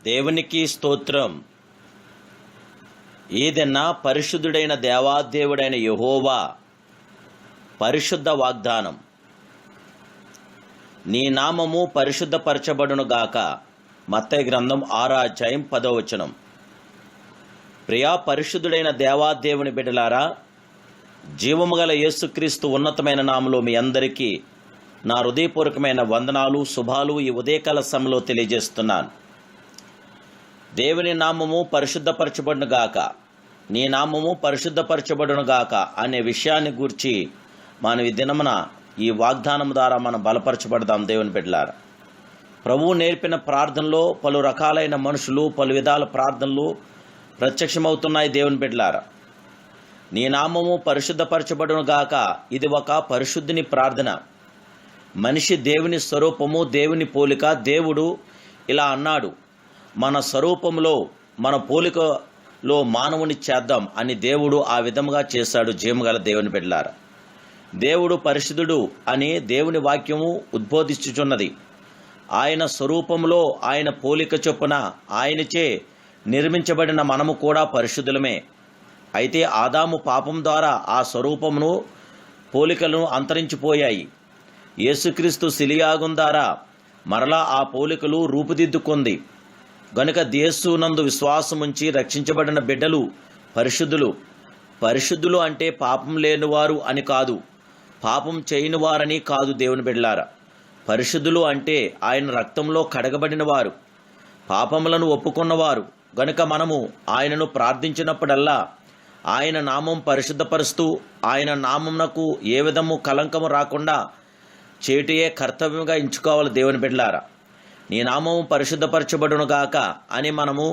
దేవునికి స్తోత్రం. ఏదన్నా పరిశుద్ధుడైన దేవాదేవుడైన యెహోవా పరిశుద్ధ వాగ్దానం. నీ నామము పరిశుద్ధపరచబడును గాక. మత్తయి గ్రంథం 6వ అధ్యాయం 10వ వచనం. ప్రియా పరిశుద్ధుడైన దేవాదేవుని బిడ్డలారా, జీవము గల యేసుక్రీస్తు ఉన్నతమైన నామములో మీ అందరికీ నా హృదయపూర్వకమైన వందనాలు, శుభాలు ఈ ఉదయకాల సమయంలో తెలియజేస్తున్నాను. దేవుని నామము పరిశుద్ధపరచబడును గాక, నీ నామము పరిశుద్ధపరచబడును గాక అనే విషయాన్ని గూర్చి మనం ఈ దినమున ఈ వాగ్దానం ద్వారా మనం బలపరచబడదాం. దేవుని బిడ్డలారా, ప్రభువు నేర్పిన ప్రార్థనలో పలు రకాలైన మనుషులు పలు విధాల ప్రార్థనలు ప్రత్యక్షమవుతున్నాయి. దేవుని బిడ్డలారా, నీ నామము పరిశుద్ధపరచబడును గాక, ఇది ఒక పరిశుద్ధిని ప్రార్థన. మనిషి దేవుని స్వరూపము, దేవుని పోలిక. దేవుడు ఇలా అన్నాడు, మన స్వరూపంలో మన పోలికలో మానవుని చేద్దాం అని దేవుడు ఆ విధముగా చేశాడు. జీవగల దేవుని బిడ్డలారా, దేవుడు పరిశుద్ధుడు అని దేవుని వాక్యము ఉద్బోధించుచున్నది. ఆయన స్వరూపంలో ఆయన పోలిక చొప్పున ఆయనచే నిర్మించబడిన మనము కూడా పరిశుద్ధులమే. అయితే ఆదాము పాపం ద్వారా ఆ స్వరూపమును పోలికలను అంతరించిపోయాయి. యేసుక్రీస్తు శిలియాగం ద్వారా మరలా ఆ పోలికలు రూపుదిద్దుకుంది. గనుక యేసునందు విశ్వాసముంచి రక్షించబడిన బిడ్డలు పరిశుద్ధులు. పరిశుద్ధులు అంటే పాపం లేనివారు అని కాదు, పాపం చేయనివారని కాదు. దేవుని బిడ్డలారా, పరిశుద్ధులు అంటే ఆయన రక్తంలో కడగబడిన వారు, పాపములను ఒప్పుకున్నవారు. గనుక మనము ఆయనను ప్రార్థించినప్పుడల్లా ఆయన నామం పరిశుద్ధపరుస్తూ ఆయన నామమునకు ఏ విధము కలంకము రాకుండా చేటియే కర్తవ్యంగా ఎంచుకోవాలి. దేవుని బిడ్డలారా, నీ నామము పరిశుద్ధపరచబడును గాక అని మనము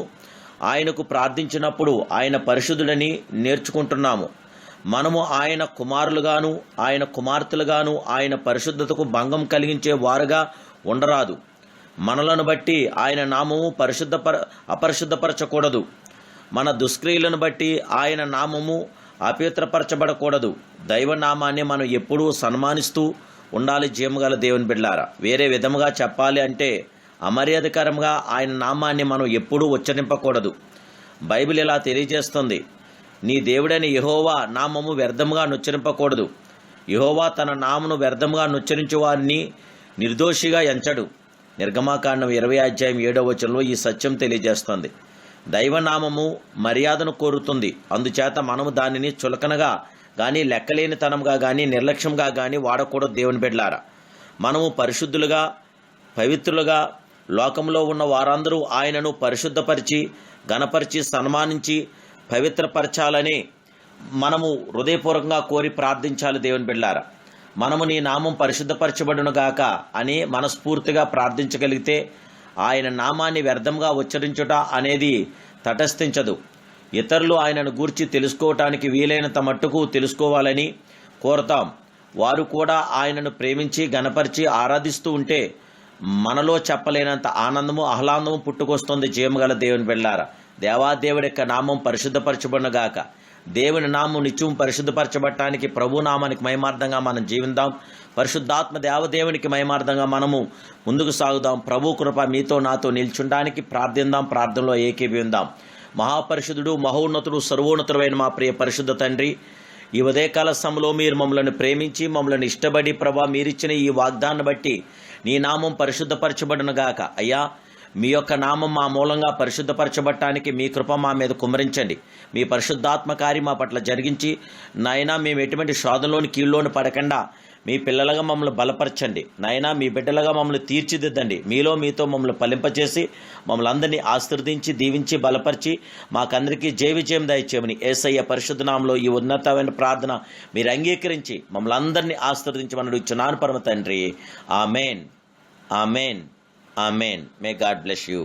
ఆయనకు ప్రార్థించినప్పుడు ఆయన పరిశుద్ధుడని నేర్చుకుంటున్నాము. మనము ఆయన కుమారులుగాను ఆయన కుమార్తెలుగాను ఆయన పరిశుద్ధతకు భంగం కలిగించే వారుగా ఉండరాదు. మనలను బట్టి ఆయన నామము అపరిశుద్ధపరచకూడదు. మన దుష్క్రియలను బట్టి ఆయన నామము అపవిత్రపరచబడకూడదు. దైవనామాన్ని మనం ఎప్పుడూ సన్మానిస్తూ ఉండాలి. జీవగల దేవుని బిడ్డలారా, వేరే విధముగా చెప్పాలి అంటే అమర్యాదకరంగా ఆయన నామాన్ని మనం ఎప్పుడూ ఉచ్చరింపకూడదు. బైబిల్ ఇలా తెలియజేస్తుంది, నీ దేవుడైన యెహోవా నామము వ్యర్థముగా నుచ్చరింపకూడదు. యెహోవా తన నామను వ్యర్థముగా నుచ్చరించు వారిని నిర్దోషిగా ఎంచడు. నిర్గమాకాండం 20వ అధ్యాయం 7వ వచనంలో ఈ సత్యం తెలియజేస్తుంది. దైవనామము మర్యాదను కోరుతుంది. అందుచేత మనము దానిని చులకనగా కానీ లెక్కలేనితనంగా కానీ నిర్లక్ష్యంగా కానీ వాడకూడదు. దేవుని బిడ్డలారా, మనము పరిశుద్ధులుగా పవిత్రులుగా లోకంలో ఉన్న వారందరూ ఆయనను పరిశుద్ధపరిచి ఘనపరిచి సన్మానించి పవిత్రపరచాలని మనము హృదయపూర్వకంగా కోరి ప్రార్థించాలి. దేవుని బిడ్డలారా, మనము నీ నామం పరిశుద్ధపరచబడును గాక అని మనస్ఫూర్తిగా ప్రార్థించగలిగితే ఆయన నామాన్ని వ్యర్థంగా ఉచ్చరించుట అనేది తటస్థించదు. ఇతరులు ఆయనను గూర్చి తెలుసుకోవటానికి వీలైనంత మట్టుకు తెలుసుకోవాలని కోరతాం. వారు కూడా ఆయనను ప్రేమించి ఘనపరిచి ఆరాధిస్తూ ఉంటే మనలో చెప్పలేనంత ఆనందము ఆహ్లాదము పుట్టుకొస్తుంది. జీవగల దేవుని బిడ్డలారా, దేవాదేవుడి యొక్క నామం పరిశుద్ధపరచబడును గాక. దేవుని నామం నిత్యం పరిశుద్ధపరచబడటానికి ప్రభు నామానికి మహిమార్థంగా మనం జీవిద్దాం. పరిశుద్ధాత్మ దేవదేవునికి మహిమార్థంగా మనము ముందుకు సాగుదాం. ప్రభు కృప మీతో నాతో నిల్చుండడానికి ప్రార్థిద్దాం. ప్రార్థనలో ఏకీభవిద్దాం. మహాపరిశుద్ధుడు, మహోన్నతుడు, సర్వోన్నతుడైన మా ప్రియ పరిశుద్ధ తండ్రి, ఈ ఉదయకాల సమయంలో మీరు మమ్మల్ని ప్రేమించి మమ్మల్ని ఇష్టపడి ప్రభా మీరిచ్చిన ఈ వాగ్దాన్ని బట్టి నీ నామం పరిశుద్ధపరచబడును గాక. అయ్యా, మీ యొక్క నామం మా మూలంగా పరిశుద్ధపరచబడటానికి మీ కృప మా మీద కుమ్మరించండి. మీ పరిశుద్ధాత్మ కార్యం మా పట్ల జరిగించి నాయనా మేము ఎటువంటి శోధనలోని కీళ్ళలోని పడకుండా మీ పిల్లలుగా మమ్మల్ని బలపరచండి. నాయనా, మీ బిడ్డలుగా మమ్మల్ని తీర్చిదిద్దండి. మీతో మమ్మల్ని ఫలింపచేసి మమ్మల్ని అందరినీ ఆశీర్వదించి దీవించి బలపరిచి మాకందరికీ జయ విజయం దయచేయమని యేసయ్య పరిశుద్ధ నామములో ఈ ఉన్నతమైన ప్రార్థన మీరు అంగీకరించి మమ్మల్ని అందరినీ ఆశీర్వదించమని ఇచ్చున్నాను పరమ తండ్రి. Amen, amen, amen. May God bless you.